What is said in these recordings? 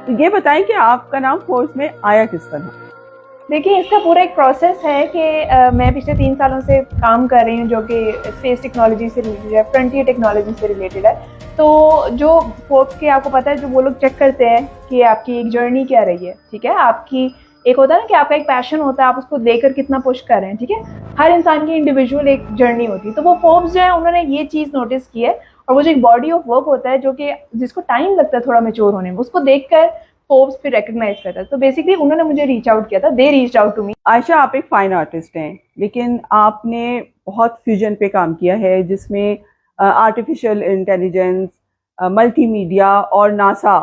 तो ये बताएं कि आपका नाम फोर्ब्स में आया किस तरह? देखिए, इसका पूरा एक प्रोसेस है कि मैं पिछले 3 सालों से काम कर रही हूँ जो कि स्पेस टेक्नोलॉजी से रिलेटेड है, फ्रंटियर टेक्नोलॉजी से रिलेटेड है। तो जो फोर्ब्स के आपको पता है, जो वो लोग चेक करते हैं कि आपकी एक जर्नी क्या रही है, ठीक है? आपकी एक होता है ना कि आपका एक पैशन होता है, आप उसको लेकर कितना पुश कर रहे हैं, ठीक है? हर इंसान की इंडिविजुअल एक जर्नी होती है। तो वो फोर्ब्स जो है उन्होंने ये चीज़ नोटिस की है, और वो जो एक बॉडी ऑफ वर्क होता है जो कि जिसको टाइम लगता है थोड़ा मेच्योर होने में, उसको देखकर फोर्ब्स फिर रिकॉग्नाइज करता है। तो बेसिकली उन्होंने मुझे रीच आउट किया था, they reach out to me. Ayesha, आप एक फाइन आर्टिस्ट हैं, लेकिन आपने बहुत फ्यूजन पे काम किया है, जिसमें आर्टिफिशियल इंटेलिजेंस, मल्टीमीडिया और नासा,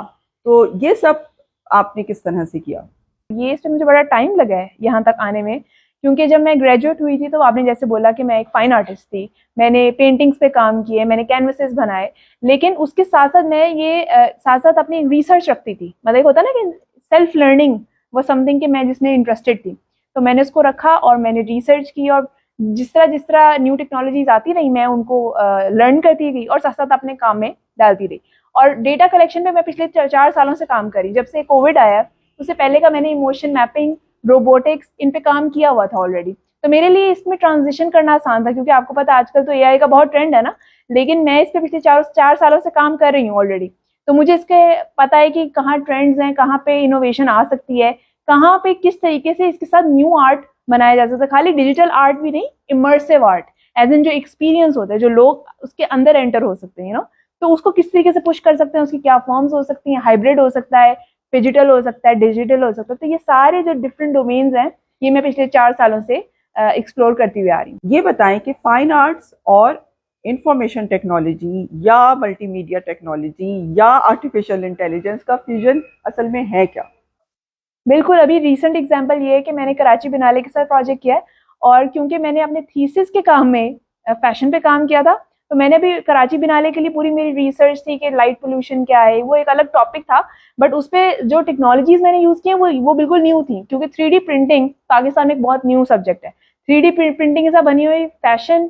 तो ये सब आपने किस तरह से किया? ये इसमें मुझे बड़ा टाइम लगा है यहाँ तक आने में, क्योंकि जब मैं ग्रेजुएट हुई थी तो आपने जैसे बोला कि मैं एक फाइन आर्टिस्ट थी, मैंने पेंटिंग्स पे काम किए, मैंने कैनवसेस बनाए, लेकिन उसके साथ साथ मैं ये साथ साथ अपनी रिसर्च रखती थी। मतलब एक होता है ना कि सेल्फ लर्निंग वो समथिंग कि मैं जिसमें इंटरेस्टेड थी, तो मैंने उसको रखा और मैंने रिसर्च की, और जिस तरह न्यू टेक्नोलॉजीज आती रही मैं उनको लर्न करती गई और साथ साथ अपने काम में डालती रही। और डेटा कलेक्शन पे मैं पिछले 4 सालों से काम करी, जब से कोविड आया उससे पहले का मैंने इमोशन मैपिंग, रोबोटिक्स, इन पे काम किया हुआ था ऑलरेडी। तो मेरे लिए इसमें ट्रांजिशन करना आसान था, क्योंकि आपको पता है आजकल तो एआई का बहुत ट्रेंड है ना, लेकिन मैं इस पे पिछले चार सालों से काम कर रही हूँ ऑलरेडी। तो मुझे इसके पता है कि कहाँ ट्रेंड्स हैं, कहाँ पे इनोवेशन आ सकती है, कहाँ पे किस तरीके से इसके साथ न्यू आर्ट बनाया जा सकता है। खाली डिजिटल आर्ट भी नहीं, इमर्सिव आर्ट, एज इन जो एक्सपीरियंस होता है, जो लोग उसके अंदर एंटर हो सकते हैं, यू नो, तो उसको किस तरीके से पुश कर सकते हैं, उसकी क्या फॉर्म्स हो सकती हैं, हाइब्रिड हो सकता है, फिजिटल हो सकता है, डिजिटल हो सकता है। तो ये सारे जो डिफरेंट डोमेन्स हैं, ये मैं पिछले 4 सालों से एक्सप्लोर करती हुई आ रही हूँ। ये बताएं कि फाइन आर्ट्स और इंफॉर्मेशन टेक्नोलॉजी या मल्टीमीडिया टेक्नोलॉजी या आर्टिफिशियल इंटेलिजेंस का फ्यूजन असल में है क्या? बिल्कुल, अभी रिसेंट एग्जांपल ये है कि मैंने कराची बिनाले के साथ प्रोजेक्ट किया है, और क्योंकि मैंने अपने थीसिस के काम में फैशन पे काम किया था, तो मैंने भी कराची बिनाले के लिए पूरी मेरी रिसर्च थी कि लाइट पोल्यूशन क्या है, वो एक अलग टॉपिक था। बट उस पर जो टेक्नोलॉजीज मैंने यूज़ की है वो बिल्कुल न्यू थी, क्योंकि 3D प्रिंटिंग पाकिस्तान में एक बहुत न्यू सब्जेक्ट है। 3D प्रिंटिंग के साथ बनी हुई फैशन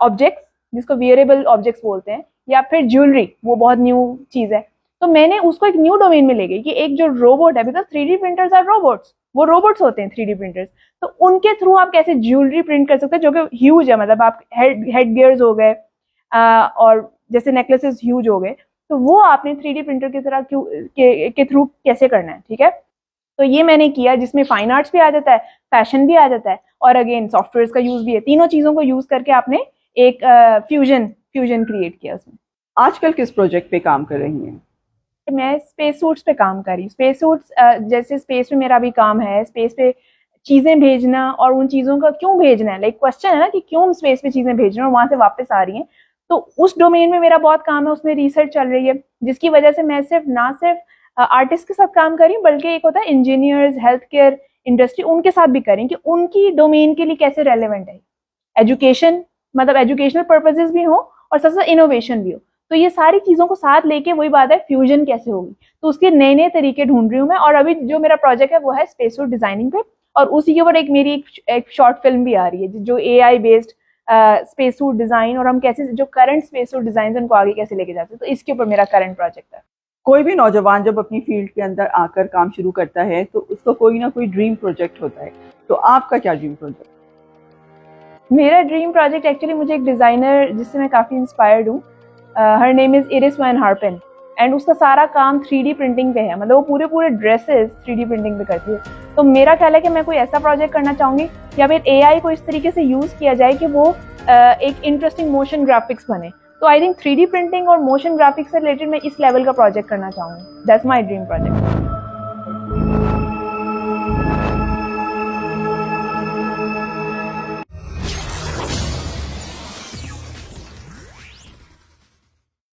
ऑब्जेक्ट्स, जिसको वियरेबल ऑब्जेक्ट्स बोलते हैं, या फिर ज्वेलरी, वो बहुत न्यू चीज़ है। तो मैंने उसको एक न्यू डोमेन में ले गई कि एक जो रोबोट है, because 3D printers are robots, वो रोबोट्स होते हैं 3D प्रिंटर्स, तो उनके थ्रू आप कैसे ज्वेलरी प्रिंट कर सकते हैं जो कि ह्यूज है। मतलब आप हेड गियर्स हो गए, और जैसे नेकलेसेस ह्यूज हो गए, तो वो आपने 3D प्रिंटर की तरह के थ्रू कैसे करना है, ठीक है? तो ये मैंने किया, जिसमें फाइन आर्ट्स भी आ जाता है, फैशन भी आ जाता है, और अगेन सॉफ्टवेयर का यूज भी है। तीनों चीजों को यूज करके आपने एक फ्यूजन क्रिएट किया उसमें। आजकल किस प्रोजेक्ट पे काम कर रही हैं? मैं स्पेस सूट्स पे काम कर रही हूँ। स्पेस सूट्स, जैसे स्पेस में मेरा भी काम है, स्पेस पे चीज़ें भेजना, और उन चीज़ों का क्यों भेजना है, लाइक क्वेश्चन है ना कि क्यों हम स्पेस पे चीज़ें भेज रहे हैं और वहाँ से वापस आ रही हैं। तो उस डोमेन में मेरा बहुत काम है, उसमें रिसर्च चल रही है, जिसकी वजह से मैं ना सिर्फ आर्टिस्ट के साथ काम कर रही हूँ, बल्कि एक होता है इंजीनियर्स, हेल्थ केयर इंडस्ट्री, उनके साथ भी करें कि उनकी डोमेन के लिए कैसे रेलिवेंट है एजुकेशन, मतलब एजुकेशनल पर्पजेज भी हो और साथ साथ इनोवेशन भी हो। तो ये सारी चीज़ों को साथ लेके वही बात है, फ्यूजन कैसे होगी, तो उसके नए नए तरीके ढूंढ रही हूँ मैं। और अभी जो मेरा प्रोजेक्ट है वो है स्पेस सूट डिजाइनिंग पे, और उसी के ऊपर मेरी एक शॉर्ट फिल्म भी आ रही है जो AI based space suit design, और हम कैसे जो करंट स्पेस सूट डिजाइन उनको आगे कैसे लेके जाते हैं, तो इसके ऊपर मेरा करंट प्रोजेक्ट है। कोई भी नौजवान जब अपनी फील्ड के अंदर आकर काम शुरू करता है तो उसका कोई ना कोई ड्रीम प्रोजेक्ट होता है, तो आपका क्या ड्रीम प्रोजेक्ट? मेरा ड्रीम प्रोजेक्ट एक्चुअली, मुझे एक डिज़ाइनर जिससे मैं काफ़ी इंस्पायर्ड हूँ, her name is Iris van Herpen, and उसका सारा काम 3D प्रिंटिंग पे है। मतलब वो पूरे ड्रेसेस 3D प्रिंटिंग पे करती है। तो मेरा ख्याल है कि मैं कोई ऐसा प्रोजेक्ट करना चाहूँगी या फिर AI को इस तरीके से यूज़ किया जाए कि वो एक इंटरेस्टिंग मोशन ग्राफिक्स बने। तो आई थिंक 3D प्रिंटिंग और मोशन ग्राफिक्स से रिलेटेड मैं इस लेवल का प्रोजेक्ट करना चाहूँगी। That's my dream project.